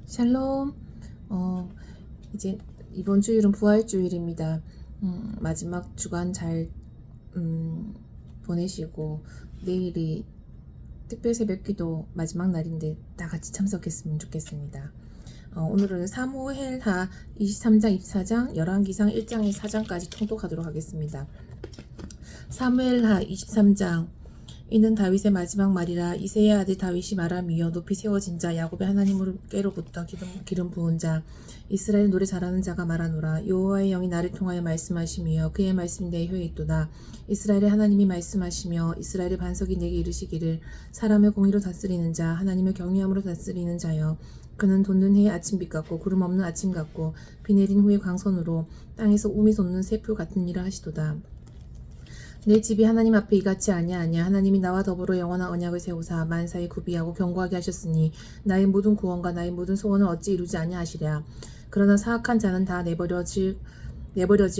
샬롬. 이제 이번 주일은 부활주일입니다. 마지막 주간 잘 보내시고 내일이 특별 새벽기도 마지막 날인데 다 같이 참석했으면 좋겠습니다. 오늘은 사무엘하 23장, 24장, 열왕기상 1장에 4장까지 통독하도록 하겠습니다. 사무엘하 23장. 이는 다윗의 마지막 말이라. 이새의 아들 다윗이 말하며 높이 세워진 자, 야곱의 하나님께로부터 기름 부은 자, 이스라엘 노래 잘하는 자가 말하노라. 여호와의 영이 나를 통하여 말씀하시며 그의 말씀이 내 혀에 있도다. 이스라엘의 하나님이 말씀하시며 이스라엘의 반석이 내게 이르시기를, 사람의 공의로 다스리는 자, 하나님의 경외함으로 다스리는 자여, 그는 돋는 해의 아침빛 같고 구름 없는 아침 같고 비 내린 후의 광선으로 땅에서 우미 솟는 새풀 같은 일을 하시도다. 내 집이 하나님 앞에 이같이 아니하냐. 하나님이 나와 더불어 영원한 언약을 세우사 만사에 구비하고 견고하게 하셨으니 나의 모든 구원과 나의 모든 소원을 어찌 이루지 아니하시랴. 그러나 사악한 자는 다 내버려질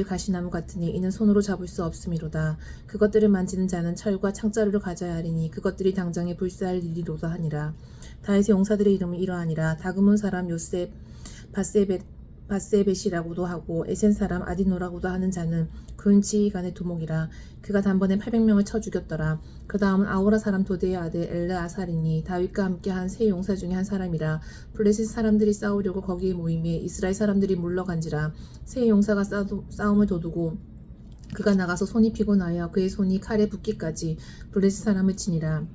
가시나무 같으니 이는 손으로 잡을 수 없음이로다. 그것들을 만지는 자는 철과 창자루를 가져야 하리니 그것들이 당장에 불사할 일이로다 하니라. 다윗의 용사들의 이름은 이러하니라. 다그문 사람 요셉 바세벳이라고도 하고 에센 사람 아디노라고도 하는 자는 근 지휘관의 두목이라. 그가 단번에 800명을 쳐 죽였더라. 그 다음은 아오라 사람 도대의 아들 엘르아살이니 다윗과 함께한 세 용사 중에 한 사람이라. 블레셋 사람들이 싸우려고 거기에 모임에 이스라엘 사람들이 물러간지라. 세 용사가 싸움을 도두고 그가 나가서 손이 피곤하여 그의 손이 칼에 붓기까지 블레셋 사람을 치니라.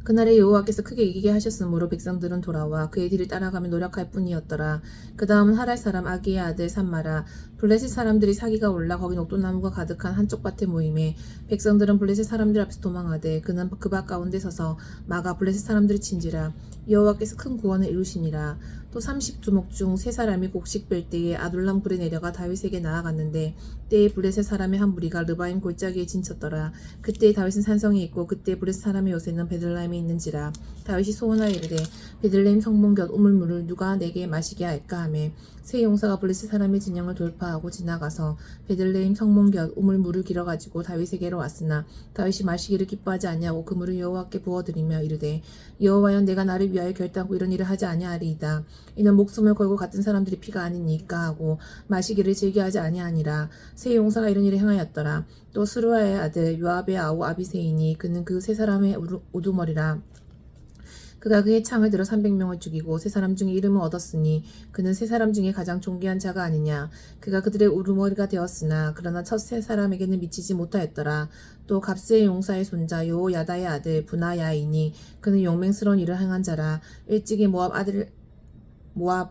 그날에 여호와께서 크게 이기게 하셨으므로 백성들은 돌아와 그의 뒤를 따라가며 노력할 뿐이었더라. 그 다음은 하랄 사람 아기의 아들 산마라. 블레셋 사람들이 사기가 올라 거기 녹도나무가 가득한 한쪽 밭에 모임에 백성들은 블레셋 사람들 앞에서 도망하되 그는 그 밭 가운데 서서 막아 블레셋 사람들을 친지라. 여호와께서 큰 구원을 이루시니라. 또 30두목 중 세 사람이 곡식 뺄 때에 아둘람 굴에 내려가 다윗에게 나아갔는데 때에 블레셋 사람의 한 무리가 르바임 골짜기에 진쳤더라. 그때 다윗은 산성에 있고 그때 블레셋 사람의 요새는 베들레헴에 있는지라. 다윗이 소원하여 이르되 베들레헴 성문 곁 우물물을 누가 내게 마시게 할까 하매 세 용사가 블레셋 사람의 진영을 돌파하고 지나가서 베들레헴 성문 곁 우물물을 길어가지고 다윗에게로 왔으나 다윗이 마시기를 기뻐하지 아니하고 그 물을 여호와께 부어드리며 이르되 여호와여, 내가 나를 위하여 결단코 이런 일을 하지 아니하리이다. 이는 목숨을 걸고 같은 사람들의 피가 아니니까 하고 마시기를 즐겨하지 아니하니라. 세 용사가 이런 일을 행하였더라. 또 스루아의 아들 요압의 아우 아비새이니 그는 그 세 사람의 우두머리라. 그가 그의 창을 들어 300명을 죽이고 세 사람 중에 이름을 얻었으니 그는 세 사람 중에 가장 존귀한 자가 아니냐. 그가 그들의 우두머리가 되었으나 그러나 첫 세 사람에게는 미치지 못하였더라. 또 갑세의 용사의 손자 요야다의 아들 부나야이니 그는 용맹스러운 일을 행한 자라. 일찍이 모압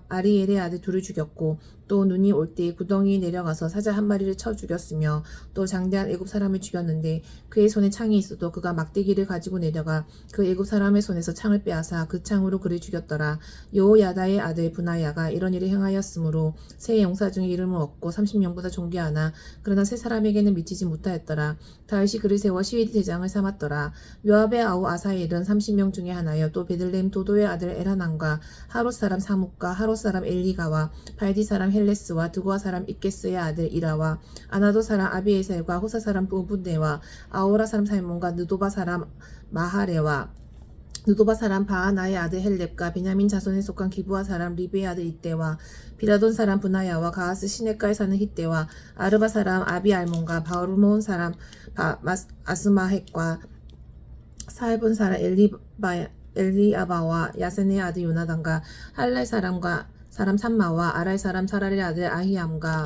아리엘의 아들 둘을 죽였고 또 눈이 올 때 구덩이에 내려가서 사자 한 마리를 쳐 죽였으며 또 장대한 애굽 사람을 죽였는데 그의 손에 창이 있어도 그가 막대기를 가지고 내려가 그 애굽 사람의 손에서 창을 빼앗아 그 창으로 그를 죽였더라. 여호야다의 아들 부나야가 이런 일을 행하였으므로 세 용사 중에 이름을 얻고 30명보다 존귀하나 그러나 세 사람에게는 미치지 못하였더라. 다윗이 그를 세워 시위대 대장을 삼았더라. 요압의 아우 아사엘은 30명 중에 하나여 또 베들레헴 도도의 아들 엘하난과 하롯 사람 사묵과 하롯 사람 엘리가와 발디 사람 헬레스와 드고아 사람 입게스의 아들 이라와 아나도 사람 아비에셀과 호사 사람 부분네와 아오라 사람 살몬과 느도바 사람 마하레와 느도바 사람 바하나의 아들 헬렙과 베냐민 자손에 속한 기부아 사람 리브의 아들 이때와 비라돈 사람 브나야와 가하스 시냇가에 사는 히때와 아르바 사람 아비알몬과 바르몬 사람 아스마헷과 사헬본 사람 엘리아바와 야센의 아들 요나단과 할랄 사람 산마와 아랄 사람 사랄의 아들 아히암과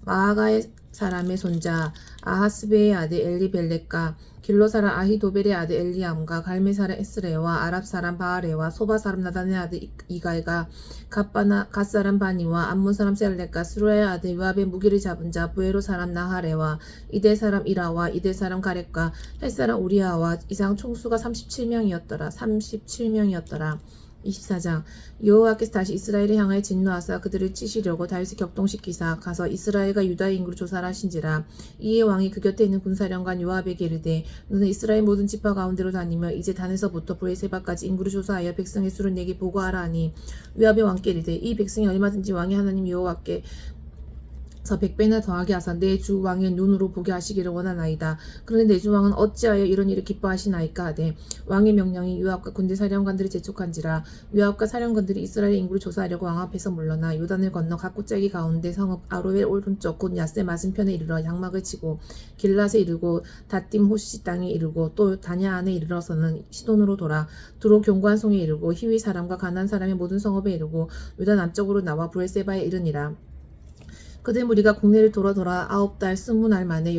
마아가의 사람의 손자 아하스베의 아들 엘리벨렉과 길로 사람 아히도벨의 아들 엘리암과 갈메 사람 에스레와 아랍 사람 바아레와 소바 사람 나단의 아들 이갈과 갓 사람 바니와 암몬 사람 셀렉과 스루의 아들 요압의 무기를 잡은 자 부에로 사람 나하레와 이델 사람 이라와 이델 사람 가렉과 헬 사람 우리아와 이상 총수가 37명이었더라. 24장. 여호와께서 다시 이스라엘을 향하여 진노하사 그들을 치시려고 다윗을 격동시키사 가서 이스라엘과 유다의 인구를 조사를 하신지라. 이에 왕이 그 곁에 있는 군사령관 요압에게 이르되 너는 이스라엘 모든 지파 가운데로 다니며 이제 단에서부터 브에세바까지 인구를 조사하여 백성의 수를 내게 보고하라 하니 요압의 왕께 이르되 이 백성이 얼마든지 왕의 하나님 여호와께 100배나 더하게 하사 내 주 왕의 눈으로 보게 하시기를 원하나이다. 그런데 내 주 왕은 어찌하여 이런 일을 기뻐하시나이까 하되 왕의 명령이 요압과 군대 사령관들이 재촉한지라. 요압과 사령관들이 이스라엘의 인구를 조사하려고 왕 앞에서 물러나 요단을 건너 각 골짜기 가운데 성읍 아로엘 오른쪽 곧 야세 맞은편에 이르러 장막을 치고 길랏에 이르고 다딤 호시 땅에 이르고 또 다냐 안에 이르러서는 시돈으로 돌아 두로 견고한 송에 이르고 히위 사람과 가나안 사람의 모든 성읍에 이르고 요단 남쪽으로 나와 브엘세바에 이르니라. 그들 무리가 국내를 돌아 9달 20날 만에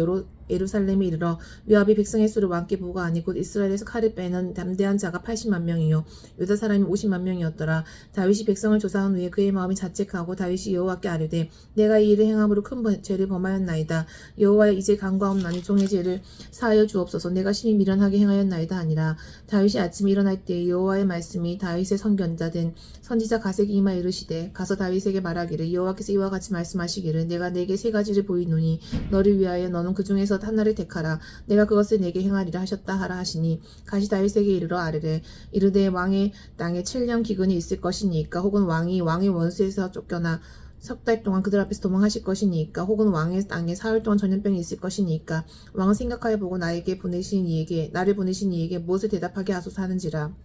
예루살렘에 이르러 요압이 백성의 수를 왕께 보고하니 곧 이스라엘에서 칼을 빼는 담대한 자가 80만 명이요 유다 사람이 50만 명이었더라. 다윗이 백성을 조사한 후에 그의 마음이 자책하고 다윗이 여호와께 아뢰되 내가 이 일을 행함으로 큰 죄를 범하였나이다. 여호와여 이제 간과옵나니 종의 죄를 사하여 주옵소서. 내가 심히 미련하게 행하였나이다 하니라. 다윗이 아침에 일어날 때에 여호와의 말씀이 다윗의 선견자 된 선지자 가세기 이마에 이르시되 가서 다윗에게 말하기를 여호와께서 이와 같이 말씀하시기를 내가 내게 세 가지를 보이노니 너를 위하여 너는 그 중에서 하나를 택하라. 내가 그것을 내게 행하리라 하셨다 하라 하시니 가시 다윗에게 이르러 아뢰되 이르되 왕의 땅에 7년 기근이 있을 것이니까 혹은 왕이 왕의 원수에서 쫓겨나 석 달 동안 그들 앞에서 도망하실 것이니까 혹은 왕의 땅에 사흘 동안 전염병이 있을 것이니까 왕은 생각하여 보고 나를 보내신 이에게 무엇을 대답하게 하소서 하는지라.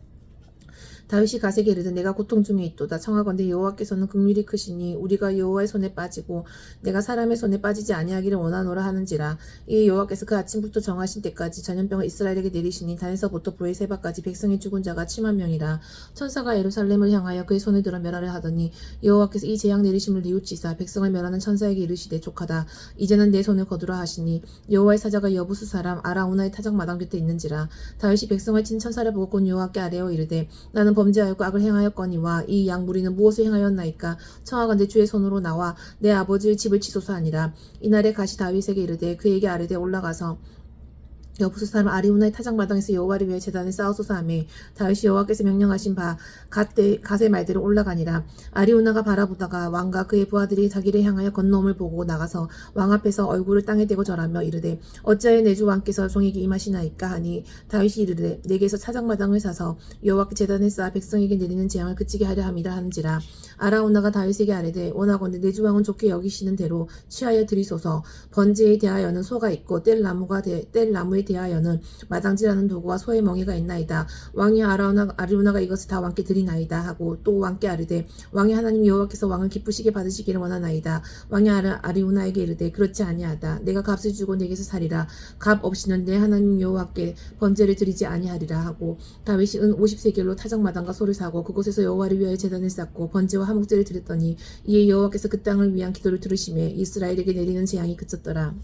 다윗이 가세게 이르되 내가 고통 중에 있도다. 청하건대 여호와께서는 긍휼이 크시니 우리가 여호와의 손에 빠지고 내가 사람의 손에 빠지지 아니하기를 원하노라 하는지라. 이 여호와께서 그 아침부터 정하신 때까지 전염병을 이스라엘에게 내리시니 단에서부터 브엘세바까지 백성의 죽은 자가 7만 명이라. 천사가 예루살렘을 향하여 그의 손을 들어 멸하려 하더니 여호와께서 이 재앙 내리심을 뉘우치사 백성을 멸하는 천사에게 이르시되 족하다. 이제는 내 손을 거두라 하시니 여호와의 사자가 여부수 사람 아라우나의 타작마당 곁에 있는지라. 다윗이 백성을 친 천사를 보고 곧 여호와께 아뢰어 이르되 나는 범죄하였고 악을 행하였거니와 이 양 무리는 무엇을 행하였나이까. 청하건대 주의 손으로 나와 내 아버지의 집을 치소서 하니라. 이날에 가시 다윗에게 이르되 그에게 아뢰되 올라가서 여부수 사람 아리우나의 타작마당에서 여호와를 위해 제단을 쌓으소서 하매 다윗이 여호와께서 명령하신 바 갓의 말대로 올라가니라. 아리우나가 바라보다가 왕과 그의 부하들이 자기를 향하여 건너옴을 보고 나가서 왕 앞에서 얼굴을 땅에 대고 절하며 이르되 어찌하여 내 주 왕께서 종에게 임하시나이까 하니 다윗이 이르되 내게서 타작마당을 사서 여호와께 제단을 쌓아 백성에게 내리는 재앙을 그치게 하려 함이라 하는지라. 아라우나가 다윗에게 아뢰되 원하건대 내 주 왕은 좋게 여기시는 대로 취하여 드리소서. 번제에 대하여는 소가 있고 뗄 나무에 대하여는 마당질하는 도구와 소의 멍에가 있나이다. 왕이 아리우나가 이것을 다 왕께 드리나이다 하고 또 왕께 아뢰되 왕의 하나님 여호와께서 왕을 기쁘시게 받으시기를 원하나이다. 왕이 아리우나에게 이르되 그렇지 아니하다. 내가 값을 주고 내게서 살이라. 값 없이는 내 하나님 여호와께 번제를 드리지 아니하리라 하고 다윗이 은 50세겔로 타작마당과 소를 사고 그곳에서 여호와를 위하여 제단을 쌓고 번제와 화목제를 드렸더니 이에 여호와께서 그 땅을 위한 기도를 들으시매 이스라엘에게 내리는 재앙이 그쳤더라.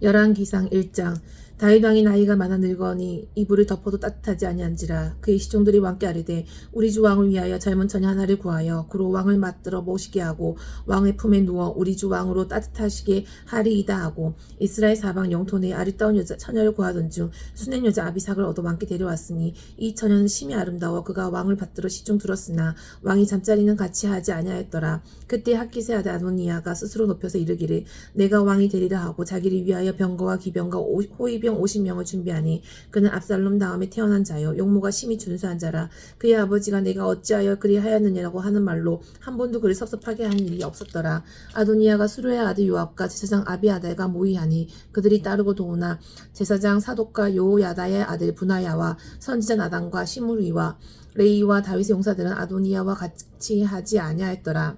열왕기상 1장. 다윗 왕이 나이가 많아 늙으니 이불을 덮어도 따뜻하지 아니한지라. 그의 시종들이 왕께 아뢰되 우리 주 왕을 위하여 젊은 처녀 하나를 구하여 그로 왕을 맞들어 모시게 하고 왕의 품에 누워 우리 주 왕으로 따뜻하시게 하리이다 하고 이스라엘 사방 영토 내에 아리따운 처녀를 구하던 중 수낸 여자 아비삭을 얻어 왕께 데려왔으니 이 처녀는 심히 아름다워 그가 왕을 받들어 시중 들었으나 왕이 잠자리는 같이 하지 아니하였더라. 그때 핫기세 아들 아도니아가 스스로 높여서 이르기를 내가 왕이 되리라 하고 자기를 위하여 병거와 기병과 호위병 50명을 준비하니 그는 압살롬 다음에 태어난 자요 용모가 심히 준수한 자라. 그의 아버지가 내가 어찌하여 그리 하였느냐라고 하는 말로 한 번도 그를 섭섭하게 한 일이 없었더라. 아도니아가 수르의 아들 요압과 제사장 아비아달과 모이하니 그들이 따르고 도우나 제사장 사독과 요야다의 아들 부나야와 선지자 나단과 시므리와 레이와 다윗의 용사들은 아도니아와 같이 하지 아니하였더라.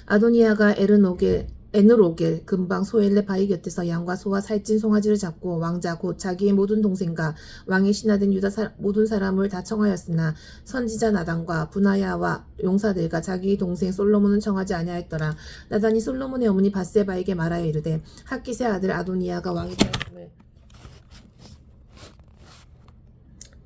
아도니아가 에느로겔 근방 소엘레 바위 곁에서 양과 소와 살찐 송아지를 잡고 왕자 곧 자기의 모든 동생과 왕의 신하된 유다 모든 사람을 다 청하였으나 선지자 나단과 부나야와 용사들과 자기의 동생 솔로몬은 청하지 아니하였더라. 나단이 솔로몬의 어머니 밧세바에게 말하여 이르되 핫기세 아들 아도니아가 왕이 되었음을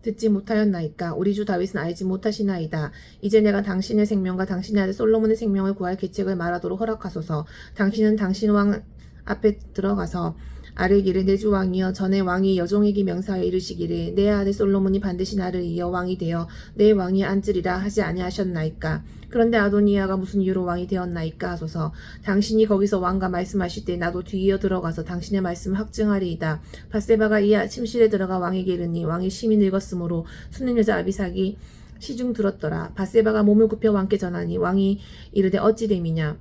듣지 못하였나이까. 우리 주 다윗은 알지 못하시나이다. 이제 내가 당신의 생명과 당신의 아들 솔로몬의 생명을 구할 계책을 말하도록 허락하소서. 당신은 당신 왕 앞에 들어가서 아뢰기를 내 주 왕이여 전에 왕이 여종에게 명사하여 이르시기를 내 아들 솔로몬이 반드시 나를 이어 왕이 되어 내 왕위에 앉으리라 하지 아니하셨나이까. 그런데 아도니아가 무슨 이유로 왕이 되었나이까 하소서. 당신이 거기서 왕과 말씀하실 때 나도 뒤이어 들어가서 당신의 말씀을 확증하리이다. 밧세바가 이 침실에 들어가 왕에게 이르니 왕이 심히 늙었으므로 수는 여자 아비삭이 시중 들었더라. 밧세바가 몸을 굽혀 왕께 전하니 왕이 이르되 어찌 됨이냐.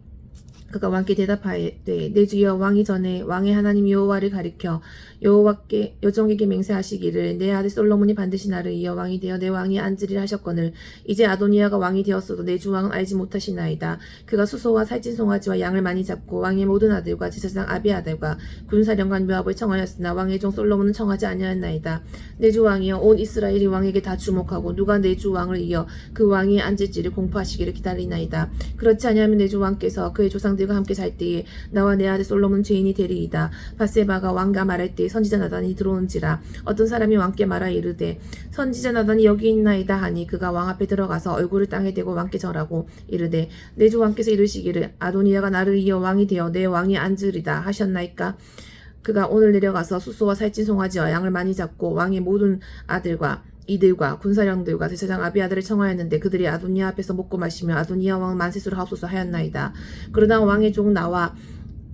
그가 왕께 대답하되 내 주여 왕이 전에 왕의 하나님 여호와를 가리켜 여호와께 여종에게 맹세하시기를 내 아들 솔로몬이 반드시 나를 이어 왕이 되어 내 왕이 앉으리라 하셨거늘 이제 아도니아가 왕이 되었어도 내 주 왕은 알지 못하시나이다. 그가 수소와 살찐 송아지와 양을 많이 잡고 왕의 모든 아들과 제사장 아비아달과 군사령관 요압을 청하였으나 왕의 종 솔로몬은 청하지 아니하였나이다. 내 주 왕이여 온 이스라엘이 왕에게 다 주목하고 누가 내 주 왕을 이어 그 왕이 앉을지를 공포하시기를 기다리나이다. 그렇지 아니하면 내 주 왕께서 그의 조상들과 함께 살 때에 나와 내 아들 솔로몬 죄인이 되리이다. 밧세바가 왕과 말할 때에 선지자 나단이 들어온지라 어떤 사람이 왕께 말하 이르되 선지자 나단이 여기 있나이다 하니 그가 왕 앞에 들어가서 얼굴을 땅에 대고 왕께 절하고 이르되 내 주 왕께서 이르시기를 아도니아가 나를 이어 왕이 되어 내 왕이 앉으리다 하셨나이까. 그가 오늘 내려가서 수소와 살찐 송아지와 양을 많이 잡고 왕의 모든 아들과 이들과 군사령들과 제사장 아비아들을 청하였는데 그들이 아도니아 앞에서 먹고 마시며 아도니아 왕은 만세수를 하옵소서 하였나이다. 그러나 왕의 종 나와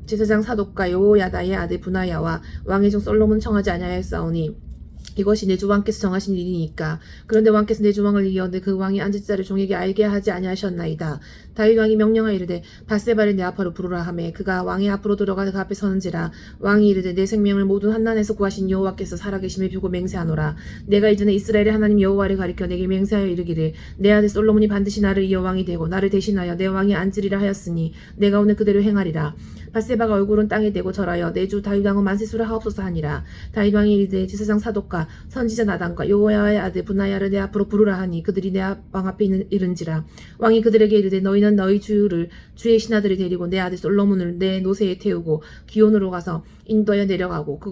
제사장 사독과 여호야다의 아들 분하야와 왕의 종 솔로몬 청하지 아니하였사오니 이것이 내 주 왕께서 정하신 일이니까. 그런데 왕께서 내 주 왕을 이어 그 왕이 앉을 자를 종에게 알게 하지 아니하셨나이다. 다윗 왕이 명령하여 이르되 밧세바를 내 앞으로 부르라 하매 그가 왕의 앞으로 들어가 그 앞에 서는지라. 왕이 이르되 내 생명을 모든 환난에서 구하신 여호와께서 살아계심을 비고 맹세하노라. 내가 이전에 이스라엘의 하나님 여호와를 가리켜 내게 맹세하여 이르기를 내 아들 솔로몬이 반드시 나를 이어 왕이 되고 나를 대신하여 내 왕이 앉으리라 하였으니 내가 오늘 그대로 행하리라. 밧세바가 얼굴은 땅에 대고 절하여 내 주 다윗 왕은 만세수를 하옵소서 하니라. 다윗 왕이 이르되 제사장 사독과 선지자 나단과 여호야의 아들 분하야를 내 앞으로 부르라 하니 그들이 내 왕 앞에 이른지라. 왕이 그들에게 이르되 너희는 너희 주의 신하들을 데리고 내 아들 솔로몬을 내 노새에 태우고 기온으로 가서 인도하여 내려가고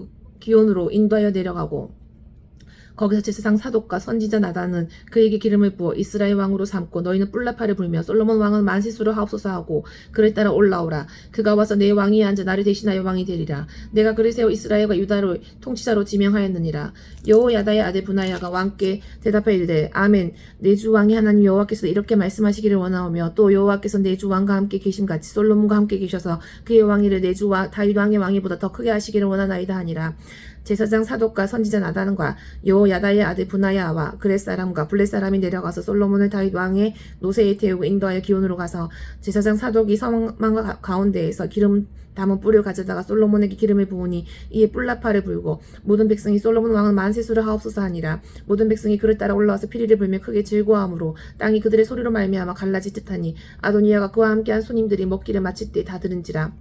거기서 제사장 사독과 선지자 나단은 그에게 기름을 부어 이스라엘 왕으로 삼고 너희는 뿔라파를 불며 솔로몬 왕은 만세수를 하옵소서 하고 그를 따라 올라오라. 그가 와서 내 왕위에 앉아 나를 대신하여 왕이 되리라. 내가 그를 세워 이스라엘과 유다를 통치자로 지명하였느니라. 여호야다의 아들 분하야가 왕께 대답하여 이르되 아멘. 내 주 왕이 하나님 여호와께서 이렇게 말씀하시기를 원하오며 또 여호와께서 내 주 왕과 함께 계심같이 솔로몬과 함께 계셔서 그의 왕위를 내 주 다윗 왕의 왕위보다 더 크게 하시기를 원하나이다 하니라. 제사장 사독과 선지자 나단과 여호야다의 아들 분하야와 그렛 사람과 블렛 사람이 내려가서 솔로몬을 다윗 왕의 노새에 태우고 인도하여 기온으로 가서 제사장 사독이 성망과 가운데에서 기름 담은 뿔을 가져다가 솔로몬에게 기름을 부으니 이에 뿔라파를 불고 모든 백성이 솔로몬 왕은 만세수를 하옵소서 하니라. 모든 백성이 그를 따라 올라와서 피리를 불며 크게 즐거워하므로 땅이 그들의 소리로 말미암아 갈라질 듯하니 아도니아가 그와 함께한 손님들이 먹기를 마칠 때 다 들은지라.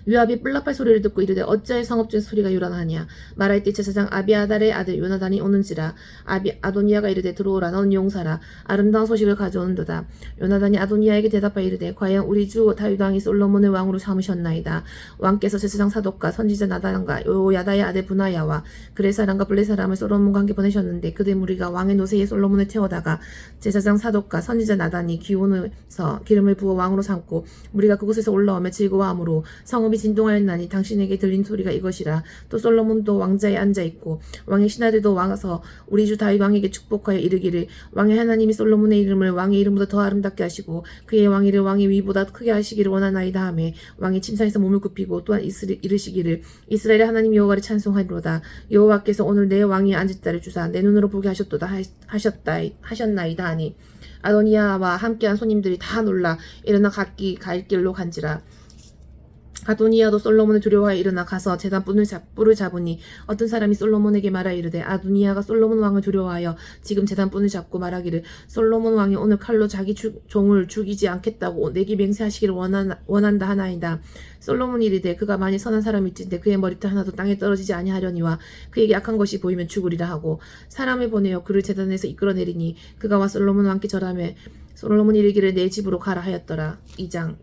요압이 뿔라팔 소리를 듣고 이르되 어찌하여 성읍 중에 소리가 요란하냐. 말할 때 제사장 아비아달의 아들 요나단이 오는지라. 아도니아가 이르되 들어오라. 너는 용사라. 아름다운 소식을 가져오는도다. 요나단이 아도니아에게 대답하여 이르되 과연 우리 주 다윗 왕이 솔로몬을 왕으로 삼으셨나이다. 왕께서 제사장 사독과 선지자 나단과 여호야다의 아들 분하야와 그렛 사람과 블렛 사람을 솔로몬과 함께 보내셨는데 그들 무리가 왕의 노새에 솔로몬을 태워다가 제사장 사독과 선지자 나단이 기온에서 기름을 부어 왕으로 삼고 무리가 그곳에서 올라오며 즐거워하므로 성읍이 진동하였나니 당신에게 들린 소리가 이것이라. 또 솔로몬도 왕자에 앉아있고 왕의 신하들도 와서 우리 주 다윗 왕에게 축복하여 이르기를 왕의 하나님이 솔로몬의 이름을 왕의 이름보다 더 아름답게 하시고 그의 왕위를 왕의 위보다 크게 하시기를 원하나이다 하매 왕이 침상에서 몸을 굽히고 또한 이르시기를 이스라엘의 하나님 여호와를 찬송하리로다. 여호와께서 오늘 내 왕위에 앉을 자를 주사 내 눈으로 보게 하셨도다 하셨나이다 하니 아도니아와 함께한 손님들이 다 놀라 일어나 각기 갈 길로 간지라. 아도니아도 솔로몬을 두려워하여 일어나 가서 제단 뿔을 잡으니 어떤 사람이 솔로몬에게 말하 이르되 아도니아가 솔로몬 왕을 두려워하여 지금 제단 뿔을 잡고 말하기를 솔로몬 왕이 오늘 칼로 자기 종을 죽이지 않겠다고 내게 맹세하시기를 원한다 하나이다. 솔로몬이 이르되 그가 만일 선한 사람일진데 그의 머리털 하나도 땅에 떨어지지 아니하려니와 그에게 악한 것이 보이면 죽으리라 하고 사람을 보내어 그를 제단에서 이끌어내리니 그가 와 솔로몬 왕께 절하며 솔로몬이 이르기를 내 집으로 가라 하였더라. 2장.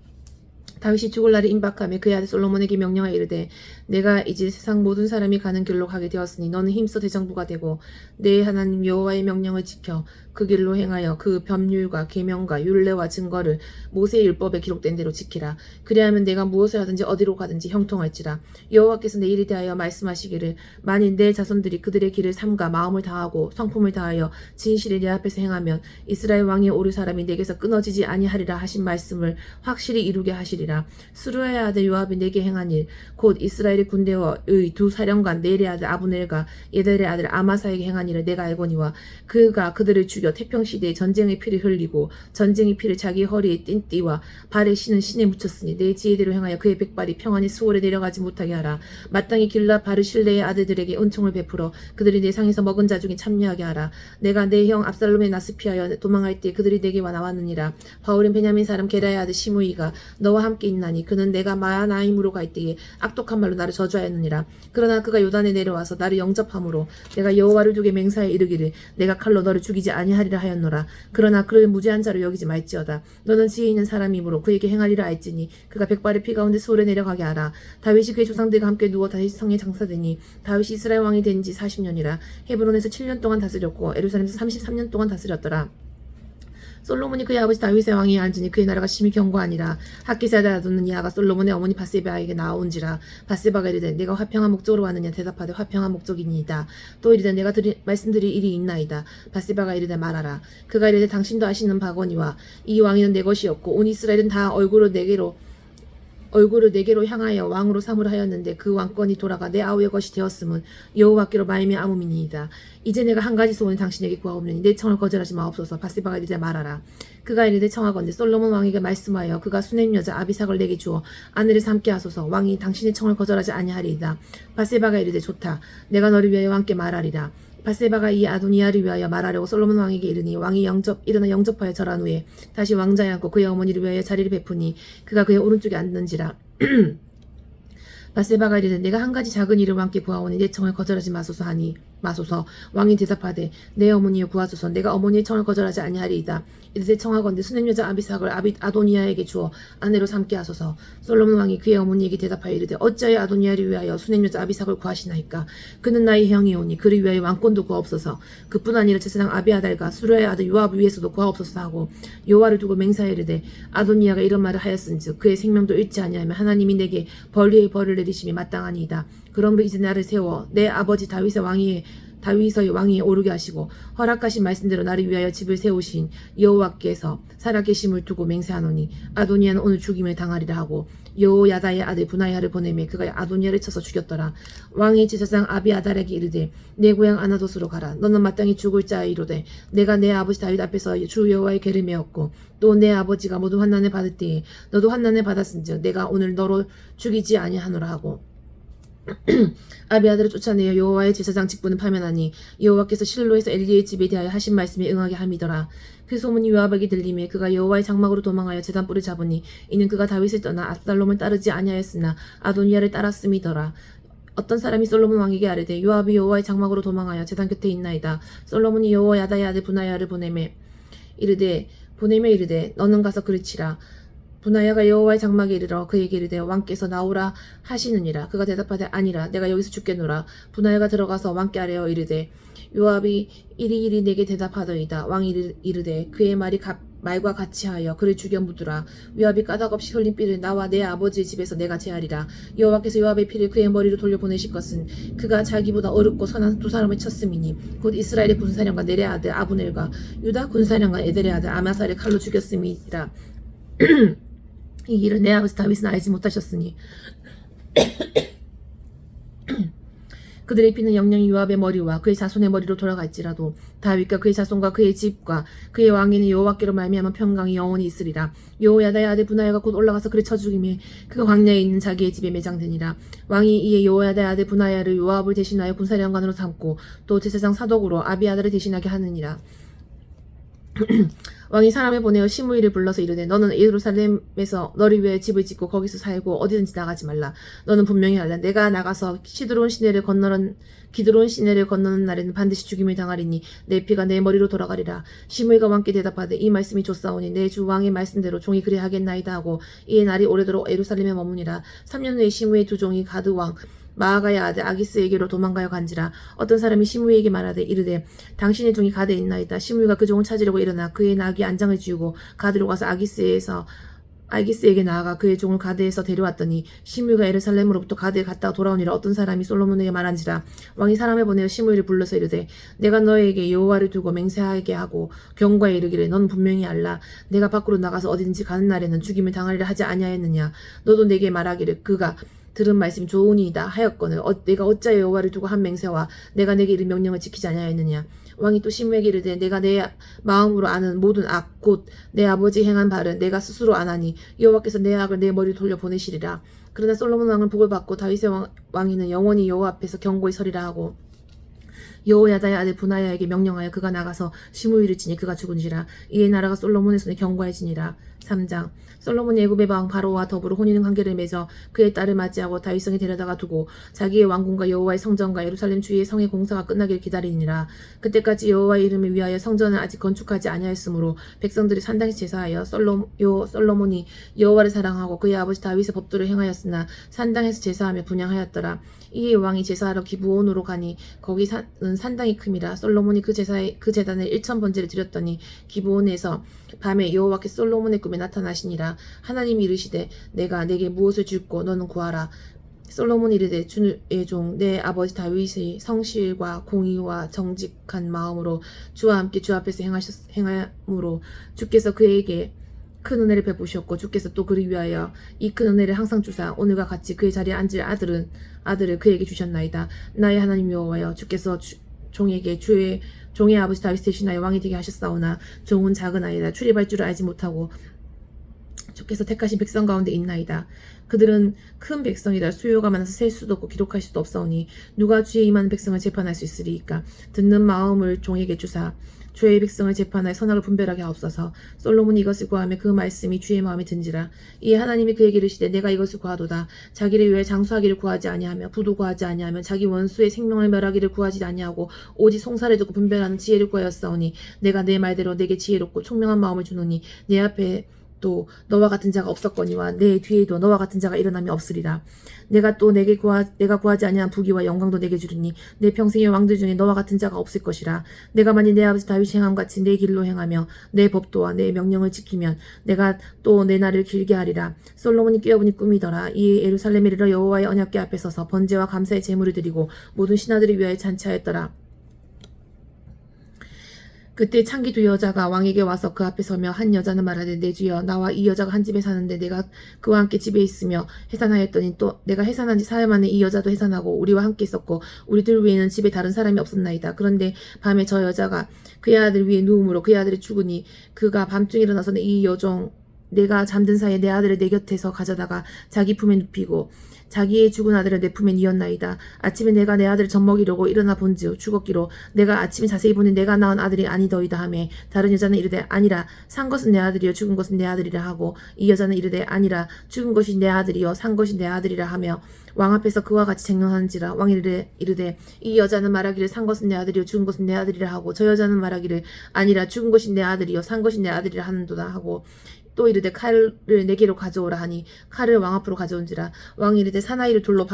다윗이 죽을 날이 임박하며 그의 아들 솔로몬에게 명령하여 이르되 내가 이제 세상 모든 사람이 가는 길로 가게 되었으니 너는 힘써 대장부가 되고 내 하나님 여호와의 명령을 지켜 그 길로 행하여 그 법률과 계명과 율례와 증거를 모세의 율법에 기록된 대로 지키라. 그리하면 내가 무엇을 하든지 어디로 가든지 형통할지라. 여호와께서 내일에 대하여 말씀하시기를 만일 내 자손들이 그들의 길을 삼가 마음을 다하고 성품을 다하여 진실을 내 앞에서 행하면 이스라엘 왕이 오를 사람이 내게서 끊어지지 아니하리라 하신 말씀을 확실히 이루게 하시리라. 하느니라. 수르의 아들 요압이 내게 행한 일 곧 이스라엘의 군대의 두 사령관 넬의 아들 아브넬과 예델의 아들 아마사에게 행한 일을 내가 알거니와 그가 그들을 죽여 태평시대에 전쟁의 피를 흘리고 전쟁의 피를 자기 허리에 띤 띠와 발에 신은 신에 묻혔으니 내 지혜대로 행하여 그의 백발이 평안히 수월에 내려가지 못하게 하라. 마땅히 길라 바르실레의 아들들에게 은총을 베풀어 그들이 내 상에서 먹은 자 중에 참여하게 하라. 내가 내 형 압살롬의 낯을 피하여 도망할 때 그들이 내게 나왔느니라. 바울은 베냐민 사람 게라의 아들 시므이가 너와 함께 있나니 그는 내가 마하나임으로 갈 때에 악독한 말로 나를 저주하였느니라. 그러나 그가 요단에 내려와서 나를 영접함으로 내가 여호와를 두게 맹사에 이르기를 내가 칼로 너를 죽이지 아니하리라 하였노라. 그러나 그를 무죄한 자로 여기지 말지어다. 너는 지혜 있는 사람이므로 그에게 행하리라 알지니 그가 백발의 피 가운데 수월에 내려가게 하라. 다윗이 그의 조상들과 함께 누워 다윗 성에 장사되니 다윗이 이스라엘 왕이 된 지 40년이라. 헤브론에서 7년 동안 다스렸고 예루살렘에서 33년 동안 다스렸더라. 솔로몬이 그의 아버지 다윗의 왕위에 앉으니 그의 나라가 심히 견고하니라. 학기사의 아들 아도니아가 솔로몬의 어머니 바세바에게 나온지라. 바세바가 이르되 내가 화평한 목적으로 왔느냐 대답하되 화평한 목적이니이다. 또 이르되 내가 말씀드릴 일이 있나이다. 바세바가 이르되 말하라. 그가 이르되 당신도 아시는 바거니와 이 왕위는 내 것이었고 온 이스라엘은 다 얼굴을 내게로 향하여 왕으로 삼으려 하였는데 그 왕권이 돌아가 내 아우의 것이 되었음은 여호와께로 말미암음이니이다. 이제 내가 한 가지 소원을 당신에게 구하오니 내 청을 거절하지 마옵소서. 바세바가 이르되 말하라. 그가 이르되 청하건대 솔로몬 왕에게 말씀하여 그가 수넴 여자 아비삭을 내게 주어 아내를 삼게 하소서. 왕이 당신의 청을 거절하지 아니하리이다. 바세바가 이르되 좋다. 내가 너를 위하여 왕께 말하리라. 바세바가 이 아도니아를 위하여 말하려고 솔로몬 왕에게 이르니 왕이 일어나 영접하여 절한 후에 다시 왕자에 앉고 그의 어머니를 위하여 자리를 베푸니 그가 그의 오른쪽에 앉는지라. 바세바가 이르되 내가 한 가지 작은 일을 왕께 구하오니 내 청을 거절하지 마소서. 왕이 대답하되 내 어머니여 구하소서. 내가 어머니의 청을 거절하지 아니하리이다. 이르되 청하건대 수넴 여자 아비삭을 아도니아에게 주어 아내로 삼게 하소서. 솔로몬 왕이 그의 어머니에게 대답하여 이르되 어찌하여 아도니아를 위하여 수넴 여자 아비삭을 구하시나이까. 그는 나의 형이오니 그를 위하여 왕권도 구하옵소서. 그뿐 아니라 제사장 아비아달과 수르의 아들 요압을 위해서도 구하옵소서 하고 여호와를 두고 맹세하여 이르되 아도니아가 이런 말을 하였은즉 그의 생명도 잃지 아니하며 하나님이 내게 벌 위에 벌을 내리심이 마땅하니이다. 그러므로 이제 나를 세워 내 아버지 다윗의 왕위에 오르게 하시고 허락하신 말씀대로 나를 위하여 집을 세우신 여호와께서 살아계심을 두고 맹세하노니 아도니아는 오늘 죽임을 당하리라 하고 여호야다의 아들 브나야를 보내매 그가 아도니아를 쳐서 죽였더라. 왕이 제사장 아비아달에게 이르되 내 고향 아나돗으로 가라. 너는 마땅히 죽을 자이로되 내가 내 아버지 다윗 앞에서 주 여호와의 궤를 메었고 또 내 아버지가 모두 환난을 받을 때에 너도 환난을 받았은즉 내가 오늘 너로 죽이지 아니하노라 하고 아비아들을 쫓아내어 여호와의 제사장 직분을 파면하니 여호와께서 실로에서 엘리의 집에 대하여 하신 말씀에 응하게 함이더라. 그 소문이 요압에게 들림에 그가 여호와의 장막으로 도망하여 제단불을 잡으니 이는 그가 다윗을 떠나 압살롬을 따르지 아니하였으나 아도니아를 따랐음이더라. 어떤 사람이 솔로몬 왕에게 아뢰되 요압이 여호와의 장막으로 도망하여 제단 곁에 있나이다. 솔로몬이 여호야다의 아들 브나야를 보내매 이르되 너는 가서 그를 치라. 브나야가 여호와의 장막에 이르러 그에게 이르되 왕께서 나오라 하시느니라. 그가 대답하되 아니라 내가 여기서 죽겠노라. 브나야가 들어가서 왕께 아뢰어 이르되 요압이 이리이리 내게 대답하더이다. 왕이 이르되 그의 말과 같이 하여 그를 죽여 묻으라. 요압이 까닭없이 흘린 피를 나와 내 아버지의 집에서 내가 제하리라. 여호와께서 요압의 피를 그의 머리로 돌려보내실 것은 그가 자기보다 어렵고 선한 두 사람을 쳤음이니 곧 이스라엘의 군사령관 넬의 아들 아브넬과 유다 군사령관 에델의 아들 아마사를 칼로 죽였음이니라. 이 일을 내 아버지 다윗은 알지 못하셨으니 그들의 피는 영영이 요압의 머리와 그의 자손의 머리로 돌아갈지라도 다윗과 그의 자손과 그의 집과 그의 왕에는 여호와께로 말미암아 평강이 영원히 있으리라. 여호야다의 아들 브나야가 곧 올라가서 그를 쳐 죽이매 그가 광야에 있는 자기의 집에 매장되니라. 왕이 이에 여호야다의 아들 브나야를 요압을 대신하여 군사령관으로 삼고 또 제사장 사독으로 아비아달을 대신하게 하느니라. 왕이 사람을 보내어 시므이를 불러서 이르되 너는 예루살렘에서 너를 위해 집을 짓고 거기서 살고 어디든지 나가지 말라. 너는 분명히 알라. 내가 나가서 기드론 시내를 건너는 날에는 반드시 죽임을 당하리니 내 피가 내 머리로 돌아가리라. 시므이가 왕께 대답하되 이 말씀이 좋사오니 내 주 왕의 말씀대로 종이 그리 하겠나이다 하고 이에 날이 오래도록 예루살렘에 머무니라. 3년 후에 시므이의 두 종이 가드 왕 마아가의 아들 아기스에게로 도망가여 간지라. 어떤 사람이 시므이에게 말하되 이르되 당신의 종이 가드에 있나이다. 시므이가 그 종을 찾으려고 일어나 그의 나귀 안장을 지우고 가드로 가서 아기스에서 아기스에게 나아가 그의 종을 가드에서 데려왔더니 시므이가 예루살렘으로부터 가드에 갔다가 돌아오니라. 어떤 사람이 솔로몬에게 말한지라. 왕이 사람을 보내어 시므이를 불러서 이르되 내가 너에게 여호와를 두고 맹세하게 하고 경고하여 이르기를 넌 분명히 알라. 내가 밖으로 나가서 어디든지 가는 날에는 죽임을 당하리라 하지 아니하였느냐. 너도 내게 말하기를 그가 들은 말씀이 좋으니이다 하였거늘 내가 어찌하여 여호와를 두고 한 맹세와 내가 내게 이른 명령을 지키지 아니하였느냐. 왕이 또 시므에게 이르되 내가 내 마음으로 아는 모든 악 곧 내 아버지 행한 바를 내가 스스로 아나니 여호와께서 내 악을 내 머리로 돌려 보내시리라. 그러나 솔로몬 왕은 복을 받고 다윗의 왕위는 영원히 여호와 앞에서 경고히 서리라 하고 여호야다의 아들 분하야에게 명령하여 그가 나가서 시므이를 치니 그가 죽은지라. 이에 나라가 솔로몬의 손에 경고해지니라. 3장 솔로몬이 애굽의 왕 바로와 더불어 혼인 관계를 맺어 그의 딸을 맞이하고 다윗성에 데려다가 두고 자기의 왕궁과 여호와의 성전과 예루살렘 주위의 성의 공사가 끝나기를 기다리니라. 그때까지 여호와의 이름을 위하여 성전을 아직 건축하지 아니하였으므로 백성들이 산당에서 제사하여 솔로몬이 여호와를 사랑하고 그의 아버지 다윗의 법도를 행하였으나 산당에서 제사하며 분향하였더라. 이에 왕이 제사하러 기브온으로 가니 거기 산당이 큼이라. 솔로몬이 그 제단에 1000번제를 드렸더니 기브온에서 밤에 여호와께서 솔로몬의 꿈에 나타나시니라. 하나님이 이르시되 내가 내게 무엇을 줄고 너는 구하라. 솔로몬이 이르되 주의 종 내 아버지 다윗의 성실과 공의와 정직한 마음으로 주와 함께 주 앞에서 행함으로 주께서 그에게 큰 은혜를 베푸셨고 주께서 또 그를 위하여 이 큰 은혜를 항상 주사 오늘과 같이 그의 자리에 앉을 아들을 그에게 주셨나이다. 나의 하나님 여호와여 주께서 종에게 종의 아버지 다윗 대신하여 왕이 되게 하셨사오나 종은 작은 아이라 출입할 줄을 알지 못하고 주께서 택하신 백성 가운데 있나이다. 그들은 큰 백성이라 수요가 많아서 셀 수도 없고 기록할 수도 없사오니 누가 주의 임하는 백성을 재판할 수 있으리이까. 듣는 마음을 종에게 주사 주의 백성을 재판하여 선악을 분별하게 하옵소서. 솔로몬이 이것을 구하며 그 말씀이 주의 마음에 든지라. 이에 하나님이 그에게 이르시되 내가 이것을 구하도다. 자기를 위해 장수하기를 구하지 아니하며 부도 구하지 아니하며 자기 원수의 생명을 멸하기를 구하지 아니하고 오직 송사를 듣고 분별하는 지혜를 구하였사오니 내가 내 말대로 내게 지혜롭고 총명한 마음을 주노니 내 앞에 또 너와 같은 자가 없었거니와 내 뒤에도 너와 같은 자가 일어남이 없으리라. 내가 또 내가 구하지 아니한 부귀와 영광도 내게 주리니 내 평생의 왕들 중에 너와 같은 자가 없을 것이라. 내가 만일 내 아버지 다윗이 행함같이 내 길로 행하며 내 법도와 내 명령을 지키면 내가 또 내 날을 길게 하리라. 솔로몬이 깨어보니 꿈이더라. 이에 예루살렘에 이르러 여호와의 언약궤 앞에 서서 번제와 감사의 제물을 드리고 모든 신하들을 위하여 잔치하였더라. 그때 창기 두 여자가 왕에게 와서 그 앞에 서며 한 여자는 말하되 내 주여 나와 이 여자가 한 집에 사는데 내가 그와 함께 집에 있으며 해산하였더니 또 내가 해산한 지 사흘 만에 이 여자도 해산하고 우리와 함께 있었고 우리들 외에는 집에 다른 사람이 없었나이다. 그런데 밤에 저 여자가 그의 아들 위에 누움으로 그의 아들이 죽으니 그가 밤중에 일어나서는 이 여종 내가 잠든 사이에 내 아들을 내 곁에서 가져다가 자기 품에 눕히고 자기의 죽은 아들을 내 품에 뉘었나이다. 아침에 내가 내 아들을 젖먹이려고 일어나 본즉 죽었기로 내가 아침에 자세히 보니 내가 낳은 아들이 아니더이다 하매 다른 여자는 이르되 아니라 산 것은 내 아들이요 죽은 것은 내 아들이라 하고 이 여자는 이르되 아니라 죽은 것이 내 아들이요 산 것이 내 아들이라 하며 왕 앞에서 그와 같이 쟁론하는지라. 왕이 이르되 이 여자는 말하기를 산 것은 내 아들이요 죽은 것은 내 아들이라 하고 저 여자는 말하기를 아니라 죽은 것이 내 아들이요 산 것이 내 아들이라 하는도다 하고 또 이르되 칼을 내게로 가져오라 하니 칼을 왕 앞으로 가져온지라. 왕이 이르되 사나이를 둘로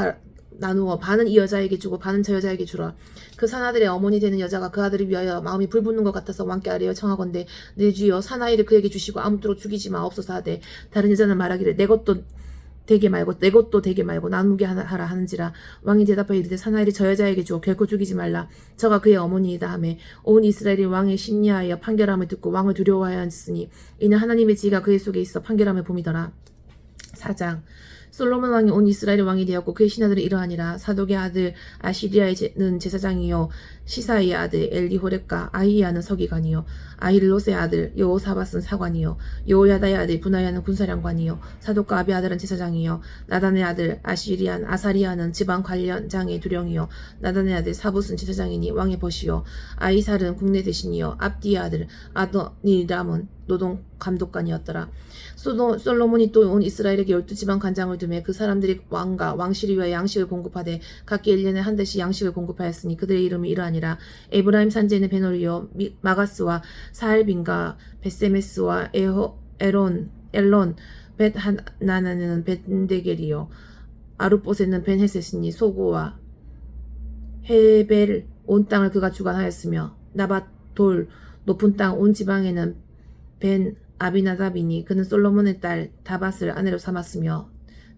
나누어 반은 이 여자에게 주고 반은 저 여자에게 주라. 그 사나들의 어머니 되는 여자가 그 아들을 위하여 마음이 불붙는 것 같아서 왕께 아뢰어 청하건대 내 주여 사나이를 그에게 주시고 아무쪼록 죽이지 마옵소서 하되 다른 여자는 말하기를 내 것도 되게 말고 나누게 하라 하는지라. 왕이 대답하여 이르되 사나이를 저 여자에게 주어 결코 죽이지 말라. 저가 그의 어머니이다 하매 온 이스라엘이 왕의 심리하여 판결함을 듣고 왕을 두려워하였으니 이는 하나님의 지혜가 그의 속에 있어 판결함을 봄이더라. 4장 솔로몬 왕이 온 이스라엘 왕이 되었고 그의 신하들은 이러하니라. 사독의 아들 아시리아는 제사장이요 시사이의 아들 엘리호렙과 아히야는 서기관이요 아힐롯의 아들 여호사밧은 사관이요 여호야다의 아들 분하야는 군사령관이요 사독과 아비아달은 제사장이요 나단의 아들 아사리아는 지방 관련장의 두령이요 나단의 아들 사붓은 제사장이니 왕의 벗이요 아이살은 국내 대신이요 압디의 아들 아도니람은 노동 감독관이었더라. 솔로몬이 또 온 이스라엘에게 12지방 관장을 두매 그 사람들이 왕과 왕실을 위하여 양식을 공급하되 각기 1년에 한 달씩 양식을 공급하였으니 그들의 이름이 이러하니라. 에브라임 산지에 있는 베노리요 마가스와 사알빈과 벳세메스와 엘론 벳하나나는 벤데겔이요 아룻봇에는 벤헤셋이니 소고와 헤벨 온 땅을 그가 주관하였으며 나밧돌 높은 땅 온 지방에는 벤 아비나답이니 그는 솔로몬의 딸 다밧을 아내로 삼았으며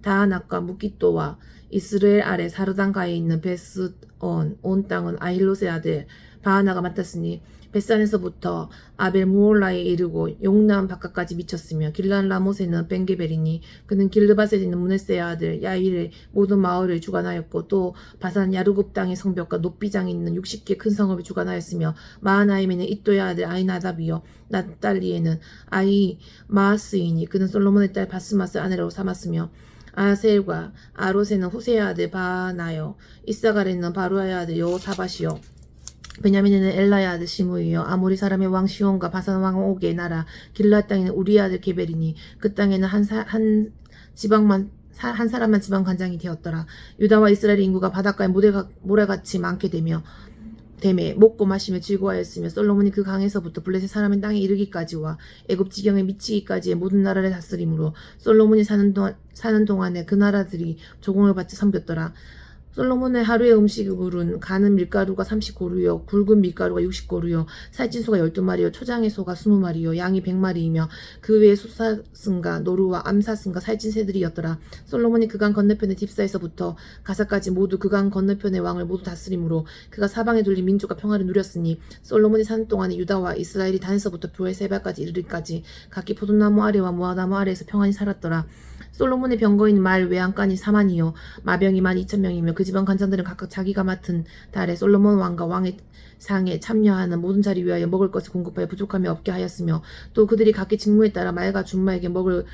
다하낙과 무기또와 이스라엘 아래 사르단가에 있는 베스온 온 땅은 아힐롯의 아들 바하나가 맡았으니 벳산에서부터 아벨 무올라에 이르고 용남 바깥까지 미쳤으며 길란 라못에는 벤게벨이니 그는 길르밧에 있는 문에세의 아들 야일의 모든 마을을 주관하였고 또 바산 야르굽 땅의 성벽과 높비장에 있는 60개 큰 성읍을 주관하였으며 마하나임에는 이또의 아들 아이나답이요 낫달리에는 아이 마하스이니 그는 솔로몬의 딸 바스맛을 아내로 삼았으며 아셀과 아롯에는 후세의 아들 바나요 이사갈에는 바루아의 아들 여호사밧이요 베냐민에는 엘라의 아들 시므이요 아모리 사람의 왕 시온과 바산 왕 옥의 나라 길르앗 땅에는 우리의 아들 게벨이니 그 땅에는 한 사람만 지방 관장이 되었더라. 유다와 이스라엘 인구가 바닷가에 모래같이 많게 되며 먹고 마시며 즐거워하였으며 솔로몬이 그 강에서부터 블레셋 사람의 땅에 이르기까지와 애굽 지경에 미치기까지의 모든 나라를 다스림으로 솔로몬이 사는 동안에 그 나라들이 조공을 받지 섬겼더라. 솔로몬의 하루의 음식으로는 가는 밀가루가 30고루요 굵은 밀가루가 60고루요 살찐 소가 12마리요 초장의 소가 20마리요 양이 100마리이며 그 외에 숫사슴과 노루와 암사슴과 살찐 새들이었더라. 솔로몬이 그강 건너편의 딥사에서부터 가사까지 모두 그강 건너편의 왕을 모두 다스림으로 그가 사방에 둘린 민족과 평화를 누렸으니 솔로몬이 사는 동안에 유다와 이스라엘이 단에서부터 브엘세바까지 이르기까지 각기 포도나무 아래와 무화나무 아래에서 평안히 살았더라. 솔로몬의 병거인 말 외양간이 4만이요 마병이 12,000명이며 그 지방 관장들은 각각 자기가 맡은 달에 솔로몬 왕과 왕의 상에 참여하는 모든 자리 위하여 먹을 것을 공급하여 부족함이 없게 하였으며 또 그들이 각기 직무에 따라 말과 준마에게 먹을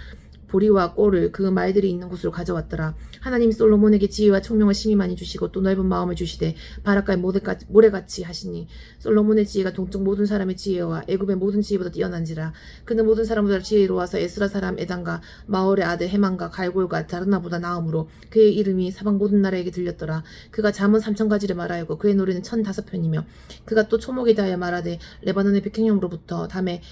보리와 꼴을 그 말들이 있는 곳으로 가져왔더라. 하나님이 솔로몬에게 지혜와 총명을 심히 많이 주시고 또 넓은 마음을 주시되 바닷가에 모래같이 하시니 솔로몬의 지혜가 동쪽 모든 사람의 지혜와 애굽의 모든 지혜보다 뛰어난지라. 그는 모든 사람보다 지혜로워서 에스라 사람 에단과 마올의 아들 헤만과 갈골과 다르나보다 나음으로 그의 이름이 사방 모든 나라에게 들렸더라. 그가 잠언 3,000가지를 말하였고 그의 노래는 1,005편이며 그가 또 초목에 대하여 말하되 레바논의 백향령으로부터 담에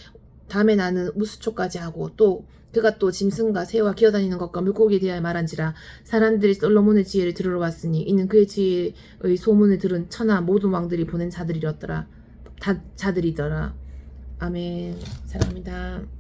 나는 무수초까지 하고 또 그가 또 짐승과 새와 기어다니는 것과 물고기에 대하여 말한지라. 사람들이 솔로몬의 지혜를 들으러 왔으니 이는 그의 지혜의 소문을 들은 천하 모든 왕들이 보낸 자들이더라. 아멘. 사랑합니다.